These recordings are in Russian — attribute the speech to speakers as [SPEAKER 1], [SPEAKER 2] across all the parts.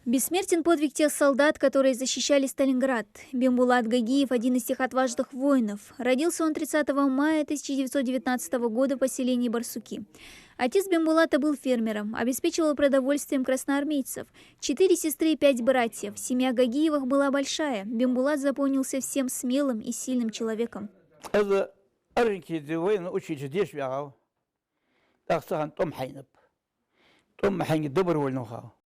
[SPEAKER 1] Бессмертен подвиг тех солдат, которые защищали Сталинград. Бимбулат Гагиев – один из тех отважных воинов. Родился он 30 мая 1919 года в поселении Барсуки. Отец Бимбулата был фермером, обеспечивал продовольствием красноармейцев. 4 сестры и 5 братьев. Семья Гагиевых была большая. Бимбулат запомнился всем смелым и сильным человеком.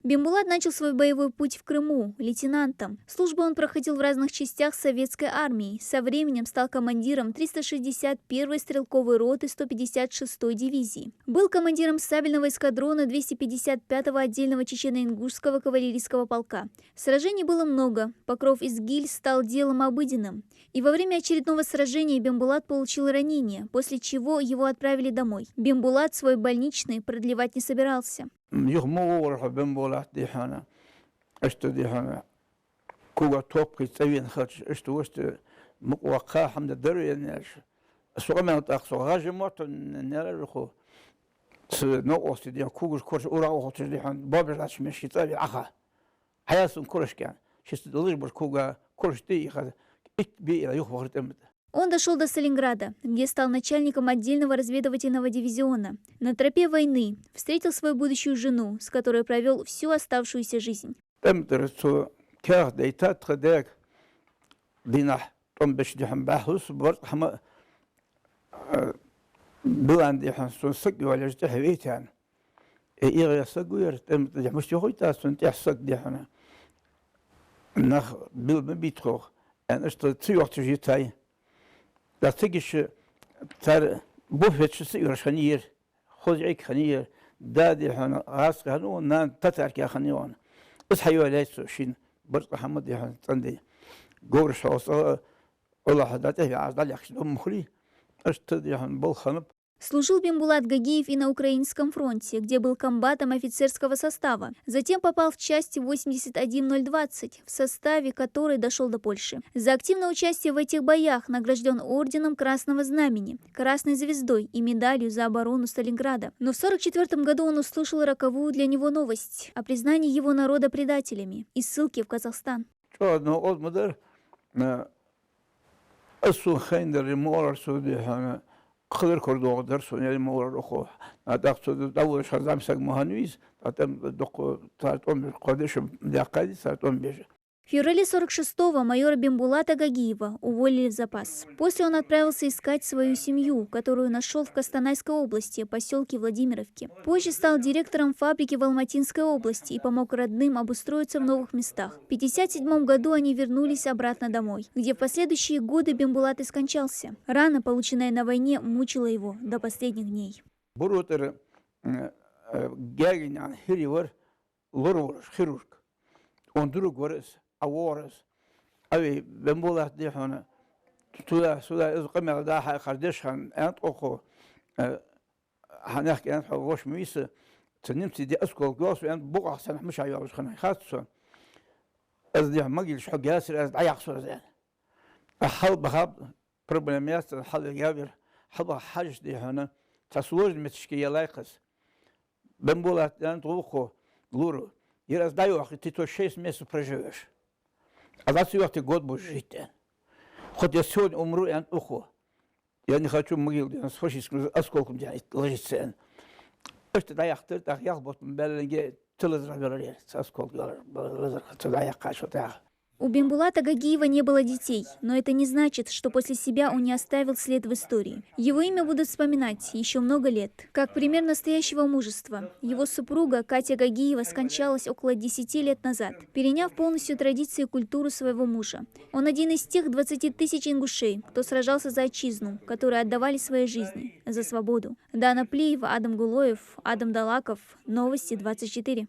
[SPEAKER 1] Бимбулат начал свой боевой путь в Крыму, лейтенантом. Службу он проходил в разных частях советской армии. Со временем стал командиром 361-й стрелковой роты 156-й дивизии. Был командиром сабельного эскадрона 255-го отдельного чечено-ингушского кавалерийского полка. Сражений было много. Покров-Изгиль стал делом обыденным. И во время очередного сражения Бимбулат получил ранение, после чего его отправили домой. Бимбулат свой больничный продлевать не собирался. Он дошел до Сталинграда, где стал начальником отдельного разведывательного дивизиона. На тропе войны встретил свою будущую жену, с которой провел всю оставшуюся жизнь.
[SPEAKER 2] تر بوفيتش سير خنير خزعك خنير دادي حنا عاس خنو نان تترك خنيون بس حيوا ليس شين برض محمد يحن تندي قورش أص الله حدته عزل يخش مخلي أشتد يحن بالخنب.
[SPEAKER 1] Служил Бимбулат Гагиев и на Украинском фронте, где был комбатом офицерского состава. Затем попал в часть 81020, в составе которой дошел до Польши. За активное участие в этих боях награжден орденом Красного Знамени, Красной Звездой и медалью за оборону Сталинграда. Но в 1944 году он услышал роковую для него новость о признании его народа предателями и ссылке в Казахстан.
[SPEAKER 2] خضر كردو درس يعني مور أخوه أتأخذ أول شهر مسك مهندس أتم دق تاتون قديش مدقدي تاتون بيجي.
[SPEAKER 1] В феврале 46-го майора Бимбулата Гагиева уволили в запас. После он отправился искать свою семью, которую нашел в Костанайской области, поселке Владимировки. Позже стал директором фабрики в Алматинской области и помог родным обустроиться в новых местах. В 1957 году они вернулись обратно домой, где в последующие годы Бимбулат и скончался. Рана, полученная на войне, мучила его до последних дней.
[SPEAKER 2] أوارس أبي بنبوله ديحنا سودا إذا قمنا داح خردشهن أنت أخو هنحكي أنت حوش ميسة تنمسي دي أسكول جواس وأنت بقع سنة مش عيال خنا خاصة إذا دي مجلس حق ياسر إذا عيال صور زين حل بخاب بربلميات حل جابر حل حاجة ديحنا تصور المتشكية لايقس بنبوله أنت أخو لورو يراز دايو أخي تيتو 6 месяцев проживешь. А 24-й год будешь жить. Хоть я сегодня умру, я уху. Я не хочу могилу, с фашистским осколком ложиться. Просто да я хотел, так я вот беленький телевизор говорил, осколки говорил, да я хочу так.
[SPEAKER 1] У Бимбулата Гагиева не было детей, но это не значит, что после себя он не оставил след в истории. Его имя будут вспоминать еще много лет, как пример настоящего мужества. Его супруга Катя Гагиева скончалась около 10 лет назад, переняв полностью традиции и культуру своего мужа. Он один из тех 20 тысяч ингушей, кто сражался за отчизну, которые отдавали свои жизни за свободу. Дана Плиева, Адам Гулоев, Адам Далаков. Новости 24.